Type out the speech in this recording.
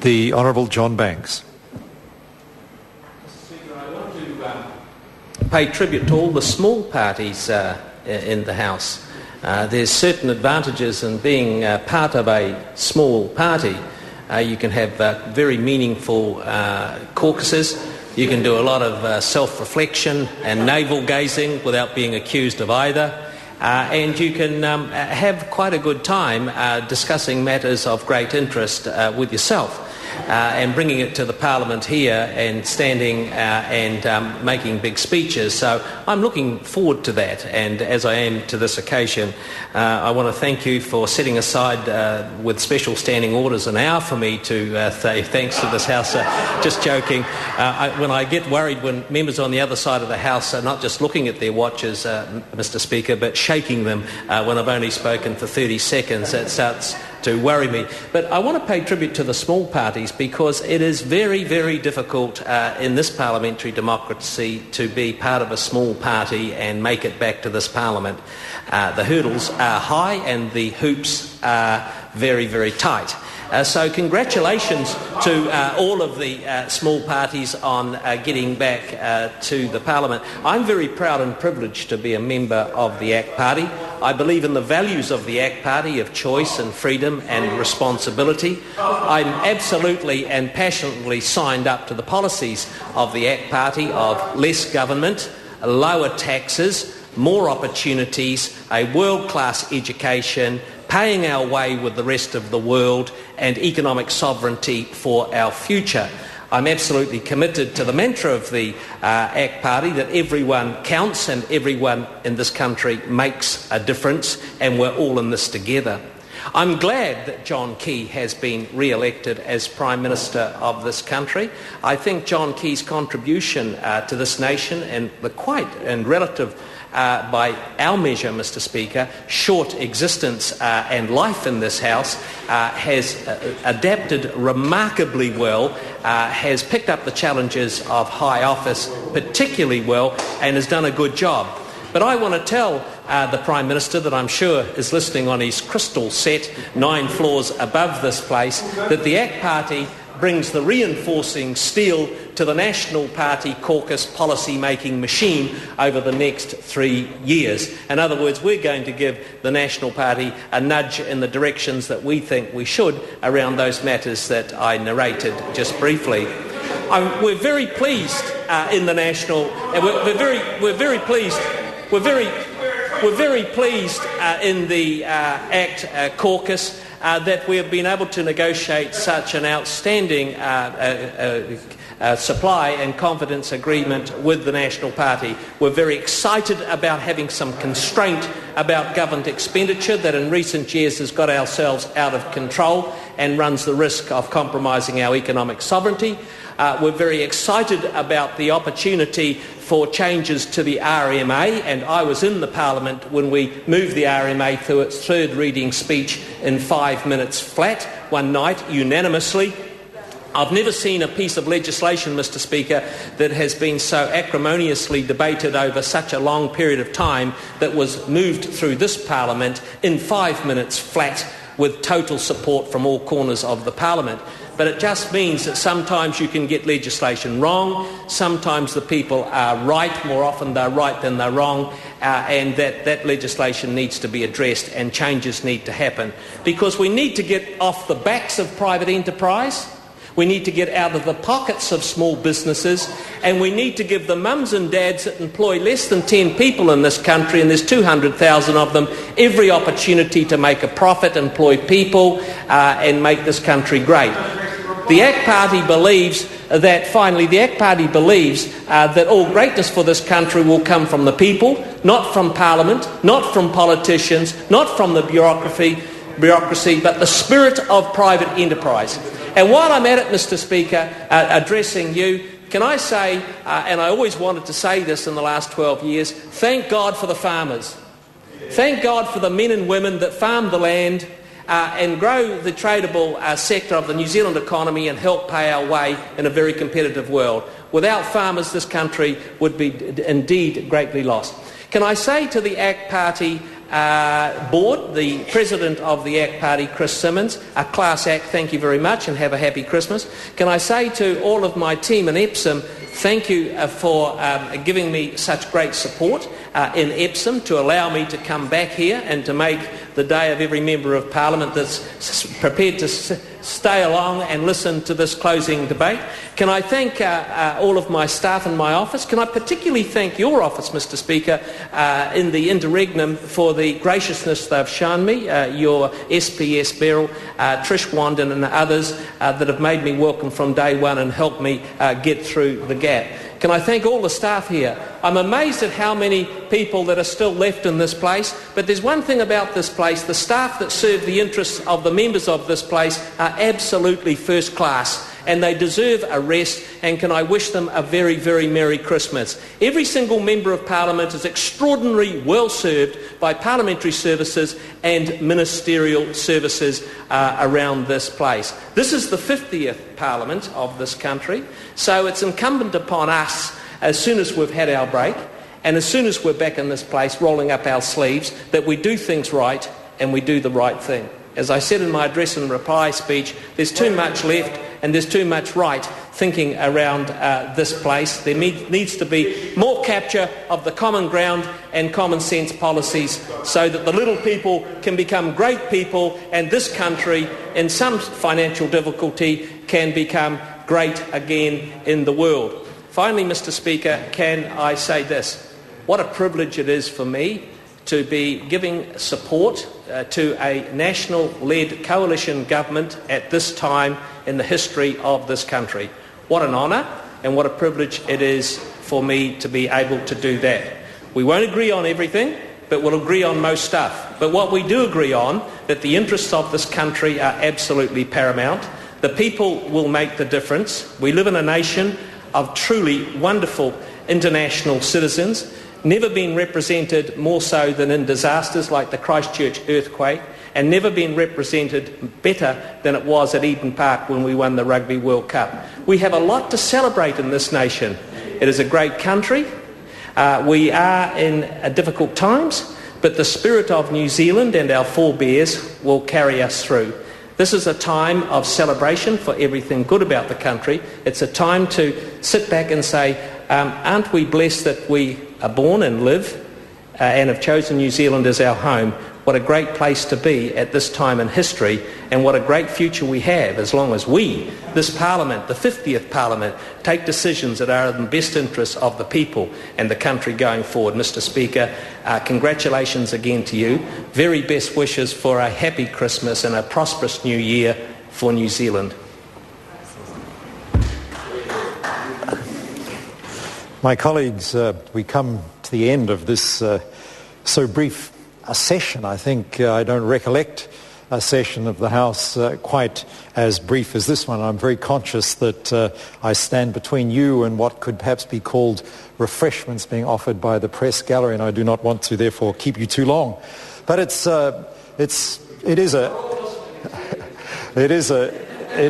The Honourable John Banks. Mr. Speaker, I want to pay tribute to all the small parties in the House. There's certain advantages in being part of a small party. You can have very meaningful caucuses. You can do a lot of self-reflection and navel-gazing without being accused of either. And you can have quite a good time discussing matters of great interest with yourself and bringing it to the Parliament here and standing and making big speeches. So I'm looking forward to that, and as I am to this occasion, I want to thank you for setting aside with special standing orders an hour for me to say thanks to this House. Just joking. When I get worried when members on the other side of the House are not just looking at their watches, Mr. Speaker, but shaking them when I've only spoken for 30 seconds, that starts to worry me. But I want to pay tribute to the small parties because it is very, very difficult in this parliamentary democracy to be part of a small party and make it back to this Parliament. The hurdles are high and the hoops are very, very tight. So congratulations to all of the small parties on getting back to the Parliament. I'm very proud and privileged to be a member of the ACT Party. I believe in the values of the ACT Party of choice and freedom and responsibility. I'm absolutely and passionately signed up to the policies of the ACT Party of less government, lower taxes, more opportunities, a world-class education, paying our way with the rest of the world, and economic sovereignty for our future. I'm absolutely committed to the mantra of the ACT Party that everyone counts and everyone in this country makes a difference, and we're all in this together. I'm glad that John Key has been re-elected as Prime Minister of this country. I think John Key's contribution to this nation and the quite and relative by our measure, Mr. Speaker, short existence and life in this House has adapted remarkably well, has picked up the challenges of high office particularly well, and has done a good job. But I want to tell the Prime Minister, that I'm sure is listening on his crystal set 9 floors above this place, that the ACT Party brings the reinforcing steel to the National Party caucus policy-making machine over the next 3 years. In other words, we're going to give the National Party a nudge in the directions that we think we should around those matters that I narrated just briefly. We're very pleased in the National, and we're very pleased in the ACT caucus that we have been able to negotiate such an outstanding supply and confidence agreement with the National Party. We're very excited about having some constraint about government expenditure that in recent years has got ourselves out of control and runs the risk of compromising our economic sovereignty. We're very excited about the opportunity for changes to the RMA, and I was in the Parliament when we moved the RMA through its third reading speech in 5 minutes flat one night, unanimously. I've never seen a piece of legislation, Mr. Speaker, that has been so acrimoniously debated over such a long period of time that was moved through this Parliament in 5 minutes flat with total support from all corners of the Parliament. But it just means that sometimes you can get legislation wrong, sometimes the people are right, more often they're right than they're wrong, and that legislation needs to be addressed and changes need to happen. Because we need to get off the backs of private enterprise, we need to get out of the pockets of small businesses, and we need to give the mums and dads that employ less than 10 people in this country, and there's 200,000 of them, every opportunity to make a profit, employ people, and make this country great. The ACT Party believes that, finally, that all greatness for this country will come from the people, not from Parliament, not from politicians, not from the bureaucracy, but the spirit of private enterprise. And while I'm at it, Mr. Speaker, addressing you, can I say, and I always wanted to say this in the last 12 years, thank God for the farmers. Thank God for the men and women that farm the land and grow the tradable sector of the New Zealand economy and help pay our way in a very competitive world. Without farmers, this country would be indeed greatly lost. Can I say to the ACT Party board, the president of the ACT Party, Chris Simmons, a class act, thank you very much and have a happy Christmas. Can I say to all of my team in Epsom, thank you for giving me such great support in Epsom to allow me to come back here and to make the day of every member of Parliament that's prepared to stay along and listen to this closing debate. Can I thank all of my staff in my office? Can I particularly thank your office, Mr Speaker, in the interregnum for the graciousness they've shown me, your SPS Beryl, Trish Wandon and others that have made me welcome from day one and helped me get through the gap. Can I thank all the staff here? I'm amazed at how many people that are still left in this place, but there's one thing about this place, the staff that serve the interests of the members of this place are absolutely first class, and they deserve a rest, and can I wish them a very, very Merry Christmas. Every single Member of Parliament is extraordinarily well served by parliamentary services and ministerial services around this place. This is the 50th Parliament of this country, so it's incumbent upon us, as soon as we've had our break, and as soon as we're back in this place rolling up our sleeves, that we do things right and we do the right thing. As I said in my address and reply speech, there's too much left and there's too much right thinking around this place. There needs to be more capture of the common ground and common sense policies so that the little people can become great people and this country, in some financial difficulty, can become great again in the world. Finally, Mr Speaker, can I say this? What a privilege it is for me to be giving support to a national-led coalition government at this time in the history of this country. What an honour and what a privilege it is for me to be able to do that. We won't agree on everything, but we'll agree on most stuff. But what we do agree on, that the interests of this country are absolutely paramount. The people will make the difference. We live in a nation of truly wonderful international citizens, never been represented more so than in disasters like the Christchurch earthquake, and never been represented better than it was at Eden Park when we won the Rugby World Cup. We have a lot to celebrate in this nation. It is a great country. We are in difficult times, but the spirit of New Zealand and our forebears will carry us through. This is a time of celebration for everything good about the country. It's a time to sit back and say, aren't we blessed that we are born and live and have chosen New Zealand as our home? What a great place to be at this time in history, and what a great future we have as long as we, this Parliament, the 50th Parliament, take decisions that are in the best interests of the people and the country going forward. Mr Speaker, congratulations again to you. Very best wishes for a happy Christmas and a prosperous new year for New Zealand. My colleagues, we come to the end of this so brief a session. I think I don't recollect a session of the House quite as brief as this one. I'm very conscious that I stand between you and what could perhaps be called refreshments being offered by the press gallery, and I do not want to therefore keep you too long. But it is a